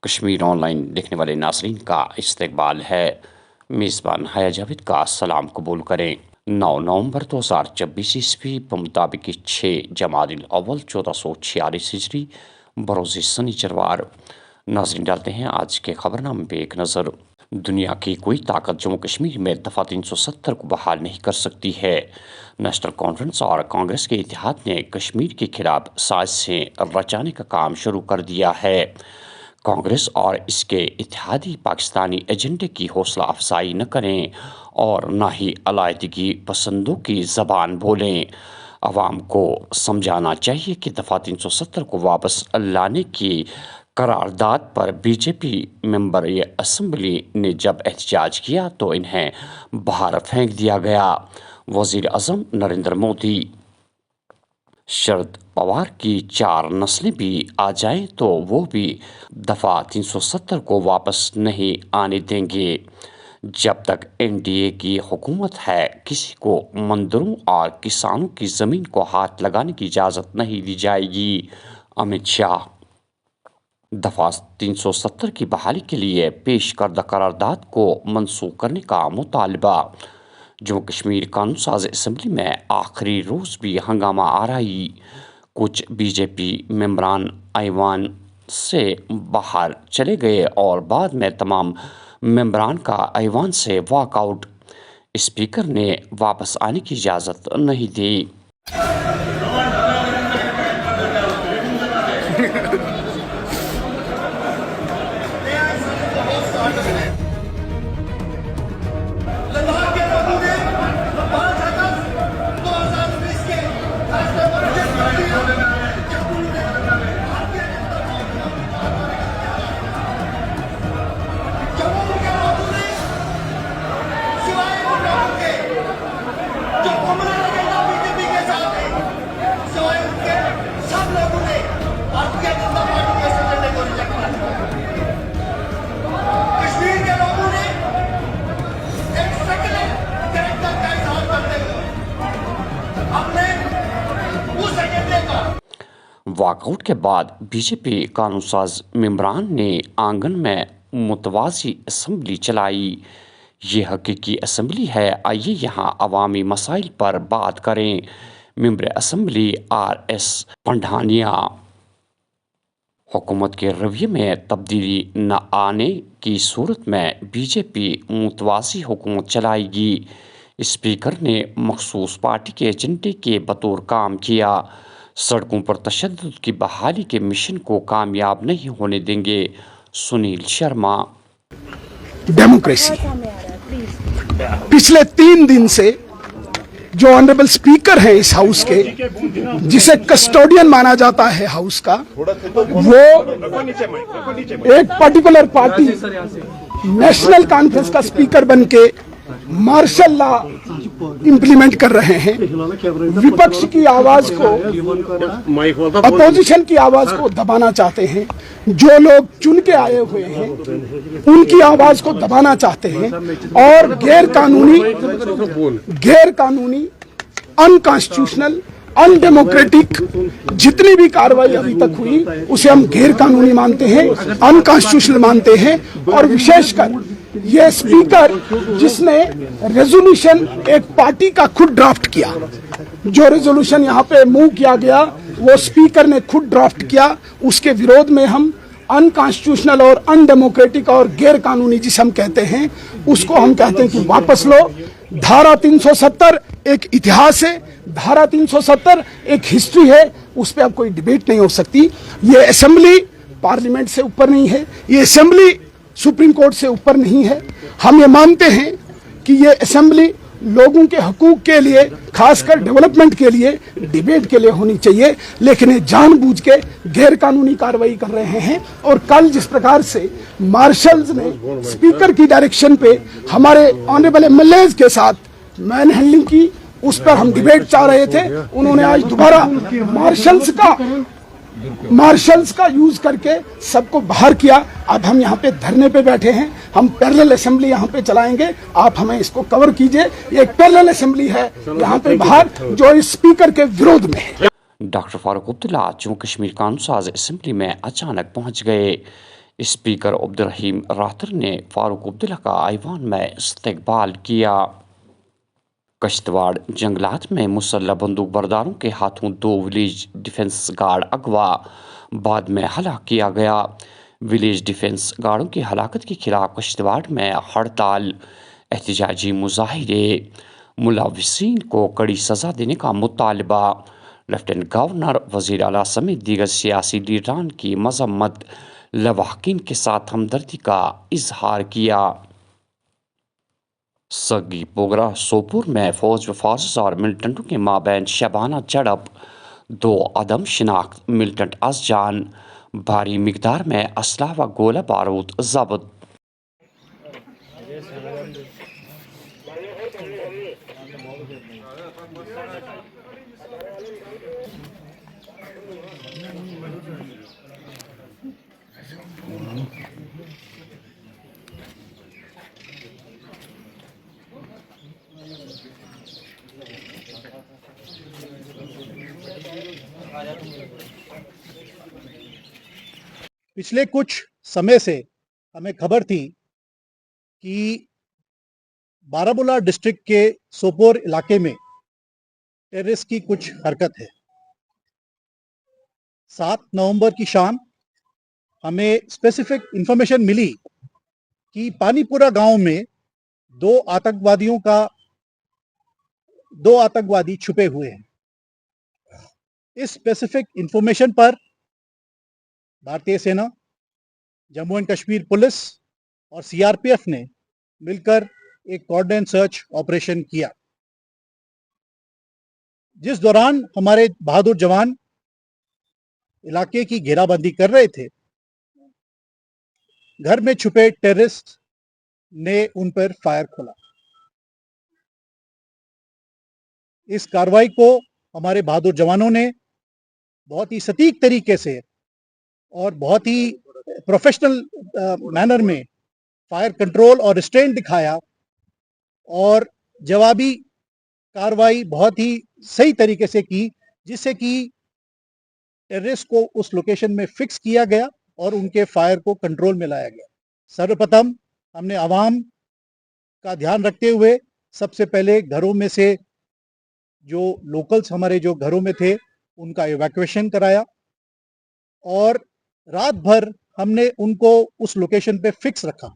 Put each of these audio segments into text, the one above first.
Kashmir online देखने वाले नाज़रीन का इस्तकबाल है। मेज़बान हया जावेद का सलाम कबूल करें। 9 नवंबर 2024 ईस्वी मुताबिक 6 जमादिल अव्वल 1446 हिजरी बरोज़ शनिचरवार। नाज़रीन डालते हैं आज के खबरनामे पे एक नज़र। दुनिया की कोई ताकत जम्मू कश्मीर में दफ़ा 370 को बहाल नहीं कर सकती है। नेशनल कॉन्फ्रेंस और कांग्रेस के इत्तेहाद ने कश्मीर के खिलाफ साजिशें रचाने का काम शुरू कर दिया है। कांग्रेस और इसके इत्तेहादी पाकिस्तानी एजेंडे की हौसला अफजाई न करें और न ही अलायदगी पसंदों की ज़बान बोलें। अवाम को समझाना चाहिए कि दफ़ा 370 को वापस लाने की करारदाद पर बीजेपी मेंबर असम्बली ने जब एहतजाज किया तो इन्हें बाहर फेंक दिया गया। वज़ीर आज़म नरेंद्र मोदी शरद पवार की 4 नस्लें भी आ जाएं तो वो भी दफ़ा 370 को वापस नहीं आने देंगे। जब तक एनडीए की हुकूमत है किसी को मंदिरों और किसानों की ज़मीन को हाथ लगाने की इजाज़त नहीं दी जाएगी। अमित शाह दफ़ा 370 की बहाली के लिए पेश करदा करारदाद को मनसूख करने का मुतालबा। जम्मू कश्मीर कानून साज असम्बली में आखिरी रोज़ भी हंगामा आराई। कुछ बीजेपी मेंबरान ऐवान से बाहर चले गए और बाद में तमाम मेंबरान का ऐवान से वॉकआउट। स्पीकर ने वापस आने की इजाज़त नहीं दी। वॉकआउट के बाद बीजेपी कानून साज मेंबरान ने आंगन में मुतवाज़ी असम्बली चलाई। ये हकीकी असम्बली है, आइए यहाँ अवामी मसाइल पर बात करें। मेंबर असम्बली RS पंढानिया हुकूमत के रवैये में तब्दीली न आने की सूरत में बीजेपी मुतवाज़ी हुकूमत चलाएगी। स्पीकर ने मखसूस पार्टी के एजेंडे के बतौर काम किया। सड़कों पर तशद्दुद की बहाली के मिशन को कामयाब नहीं होने देंगे। सुनील शर्मा डेमोक्रेसी पिछले 3 दिन से जो ऑनरेबल स्पीकर हैं इस हाउस के, जिसे कस्टोडियन माना जाता है हाउस का, वो एक पर्टिकुलर पार्टी नेशनल कॉन्फ्रेंस का स्पीकर बनके मार्शल लॉ इंप्लीमेंट कर रहे हैं। विपक्ष की आवाज को, अपोजिशन की आवाज को दबाना चाहते हैं। जो लोग चुन के आए हुए हैं उनकी आवाज को दबाना चाहते हैं और गैर कानूनी अनकॉन्स्टिट्यूशनल अनडेमोक्रेटिक जितनी भी कार्रवाई अभी तक हुई उसे हम गैर कानूनी मानते हैं, अनकॉन्स्टिट्यूशनल मानते हैं। और विशेषकर ये स्पीकर जिसने रेजोल्यूशन एक पार्टी का खुद ड्राफ्ट किया, जो रेजोल्यूशन यहाँ पे मूव किया गया वो स्पीकर ने खुद ड्राफ्ट किया, उसके विरोध में हम अनकॉन्स्टिट्यूशनल और अनडेमोक्रेटिक और गैर कानूनी जिसे हम कहते हैं उसको हम कहते हैं कि वापस लो। धारा 370 एक इतिहास है, धारा 370 एक हिस्ट्री है, उस पर अब कोई डिबेट नहीं हो सकती। ये असेंबली पार्लियामेंट से ऊपर नहीं है, ये असेंबली सुप्रीम कोर्ट से ऊपर नहीं है। हम ये मानते हैं कि ये असेंबली लोगों के हकूक के लिए, खासकर डेवलपमेंट के लिए, डिबेट के लिए होनी चाहिए, लेकिन ये जानबूझ के गैर कानूनी कार्रवाई कर रहे हैं। और कल जिस प्रकार से मार्शल्स ने स्पीकर की डायरेक्शन पे हमारे ऑनरेबल MLAs के साथ मैन हैंडलिंग की, उस पर हम डिबेट चाह रहे थे। उन्होंने आज दोबारा मार्शल्स का यूज करके सबको बाहर किया। अब हम यहाँ पे धरने पे बैठे हैं, हम पैरेलल असेंबली यहाँ पे चलाएंगे, आप हमें इसको कवर कीजिए। ये एक पैरेलल असेंबली है यहाँ पे बाहर जो इस स्पीकर के विरोध में है। डॉक्टर फारूक अब्दुल्ला जम्मू कश्मीर कानून साज असेंबली में अचानक पहुंच गए। स्पीकर अब्दुल रहीम रातर ने फारूक अब्दुल्ला का ऐवान में इस्तकबाल किया। कश्तवाड़ जंगलात में मुसल्लह बंदूक बरदारों के हाथों 2 विलेज डिफेंस गार्ड अगवा, बाद में हलाक किया गया। विलेज डिफेंस गार्डों की हलाकत के खिलाफ कश्तवाड़ में हड़ताल, एहतजाजी मुजाहिरे, मुलविसीन को कड़ी सजा देने का मुतालबा। लेफ्टिनेंट गवर्नर, वजीर आला समेत दीगर सियासी लीडरान की मजम्मत, लवाहकीन के साथ हमदर्दी का इजहार किया। सगी पोगरा सोपुर में फौज व फार्स और मिलिटेंटों के माबैन शबाना झड़प, 2 अदम शिनाख्त मिलिटेंट अज़जान, भारी मिकदार में असला व गोला बारूद जब्त। पिछले कुछ समय से हमें खबर थी कि बारामूला डिस्ट्रिक्ट के सोपोर इलाके में टेररिस्ट की कुछ हरकत है। 7 नवंबर की शाम हमें स्पेसिफिक इंफॉर्मेशन मिली कि पानीपुरा गांव में 2 आतंकवादी छुपे हुए हैं। इस स्पेसिफिक इंफॉर्मेशन पर भारतीय सेना, जम्मू एंड कश्मीर पुलिस और सीआरपीएफ ने मिलकर एक कॉर्डन सर्च ऑपरेशन किया, जिस दौरान हमारे बहादुर जवान इलाके की घेराबंदी कर रहे थे। घर में छुपे टेररिस्ट ने उन पर फायर खोला। इस कार्रवाई को हमारे बहादुर जवानों ने बहुत ही सटीक तरीके से और बहुत ही प्रोफेशनल मैनर में फायर कंट्रोल और रिस्ट्रेंट दिखाया और जवाबी कार्रवाई बहुत ही सही तरीके से की, जिससे कि टेररिस्ट को उस लोकेशन में फिक्स किया गया और उनके फायर को कंट्रोल में लाया गया। सर्वप्रथम हमने आवाम का ध्यान रखते हुए सबसे पहले घरों में से जो लोकल्स हमारे जो घरों में थे उनका इवैक्यूएशन कराया और रात भर हमने उनको उस लोकेशन पे फिक्स रखा।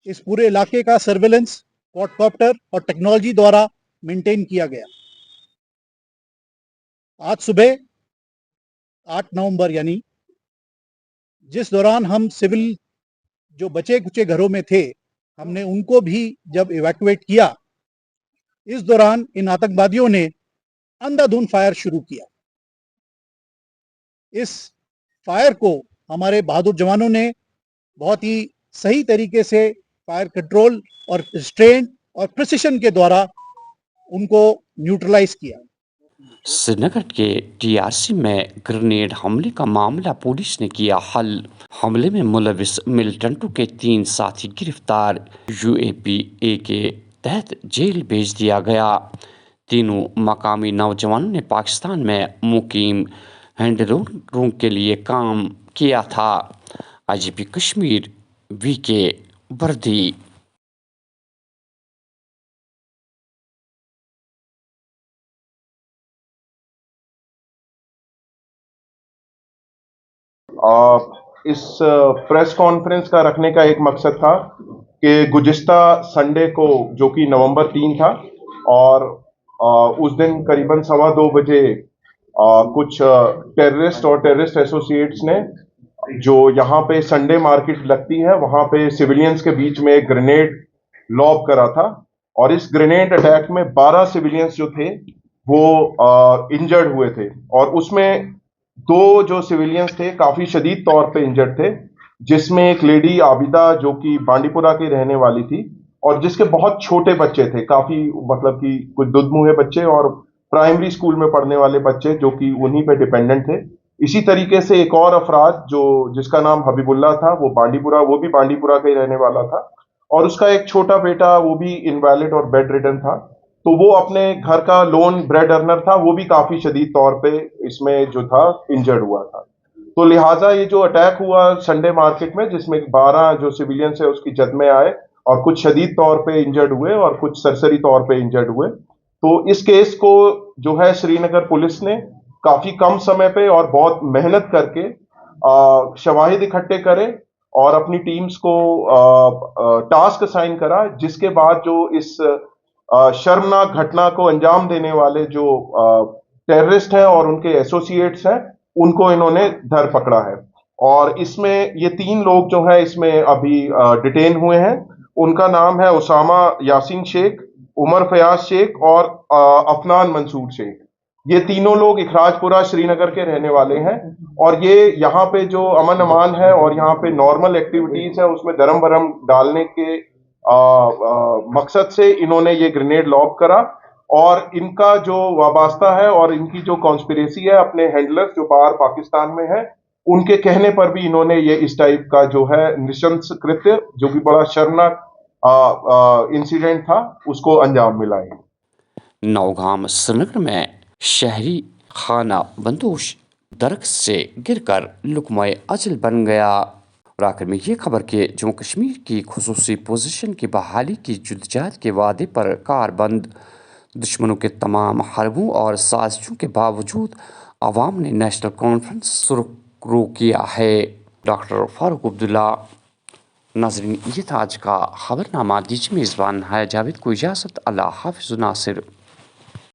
इस पूरे इलाके का सर्वेलेंस क्वाडकॉप्टर और टेक्नोलॉजी द्वारा मेंटेन किया गया। आज सुबह 8 नवंबर यानी जिस दौरान हम सिविल जो बचे कुचे घरों में थे, हमने उनको भी जब इवैक्यूएट किया, इस दौरान इन आतंकवादियों ने अंधाधुंध फायर शुरू किया। इस फायर को हमारे बहादुर जवानों ने बहुत ही सही तरीके से फायर कंट्रोल और रिस्ट्रेंट और प्रिसिशन के द्वारा उनको न्यूट्रलाइज किया। श्रीनगर के टीआरसी में ग्रेनेड हमले का मामला पुलिस ने किया हल। हमले में मुलविस मिलिटेंटों के 3 साथी गिरफ्तार, यूएपीए के तहत जेल भेज दिया गया। तीनों मकामी नौजवानों ने पाकिस्तान में मुकीम हैंडलरों के लिए काम किया था। आईजीपी कश्मीर वीके वर्दी। इस प्रेस कॉन्फ्रेंस का रखने का एक मकसद था कि गुज़िश्ता संडे को, जो कि नवंबर 3 था, और उस दिन करीबन 2:15 बजे कुछ टेररिस्ट और टेररिस्ट एसोसिएट्स ने, जो यहाँ पे संडे मार्केट लगती है, वहाँ पे सिविलियंस के बीच में एक ग्रेनेड लॉब करा था और इस ग्रेनेड अटैक में 12 सिविलियंस जो थे वो इंजर्ड हुए थे और उसमें 2 जो सिविलियंस थे काफी शदीद तौर पे इंजर्ड थे, जिसमें एक लेडी आबिदा जो कि बांडीपुरा की रहने वाली थी और जिसके बहुत छोटे बच्चे थे, काफी मतलब कि कुछ दुधमुहे बच्चे और प्राइमरी स्कूल में पढ़ने वाले बच्चे जो कि उन्हीं पे डिपेंडेंट थे। इसी तरीके से एक और अफराद जो जिसका नाम हबीबुल्ला था, वो भी बांडीपुरा का ही रहने वाला था और उसका एक छोटा बेटा वो भी इनवैलिड और बेड रिडन था। तो वो अपने घर का लोन ब्रेड अर्नर था, वो भी काफी शदीद तौर पे इसमें जो था इंजर्ड हुआ था। तो लिहाजा ये जो अटैक हुआ संडे मार्केट में, जिसमें 12 जो सिविलियंस है उसकी जद में आए और कुछ शदीद तौर पे इंजर्ड हुए और कुछ सरसरी तौर पे इंजर्ड हुए, तो इस केस को जो है श्रीनगर पुलिस ने काफी कम समय पे और बहुत मेहनत करके शवाहिद इकट्ठे करे और अपनी टीम्स को टास्क असाइन करा, जिसके बाद जो इस शर्मनाक घटना को अंजाम देने वाले जो टेररिस्ट हैं और उनके एसोसिएट्स हैं, उनको इन्होंने धर पकड़ा है। और इसमें ये 3 लोग जो हैं इसमें अभी डिटेन हुए हैं। उनका नाम है उसामा यासीन शेख, उमर फयाज शेख और अफनान मंसूर शेख। ये तीनों लोग इखराजपुरा श्रीनगर के रहने वाले हैं और ये यहाँ पे जो अमन अमान है और यहाँ पे नॉर्मल एक्टिविटीज है उसमें धर्म भरम डालने के मकसद से इन्होंने ये ग्रेनेड लॉब करा। और इनका जो वाबस्ता है और इनकी जो कॉन्स्पिरेसी है अपने हैंडलर्स जो बाहर पाकिस्तान में है, उनके कहने पर भी इन्होंने ये इस टाइप का जो है नृशंस कृत्य, जो कि बड़ा शर्मनाक इंसिडेंट था, उसको अंजाम मिला है। नौगाम श्रीनगर में शहरी खाना बंदोश दरख्त से गिरकर लुकमा अजल बन गया। और आखिर में ये खबर कि जम्मू कश्मीर की खुसूसी पोजीशन की बहाली की जद्दोजहद के वादे पर कारबंद, दुश्मनों के तमाम हरबों और साजिशों के बावजूद अवाम ने नेशनल कॉन्फ्रेंस शुरू किया है। डॉक्टर फारूक अब्दुल्ला। नाज़रीन, ये था आज का खबरनामा। दीजिए मेज़बान है जावेद को इजाज़त। अल्लाह हाफ़िज़ नासिर।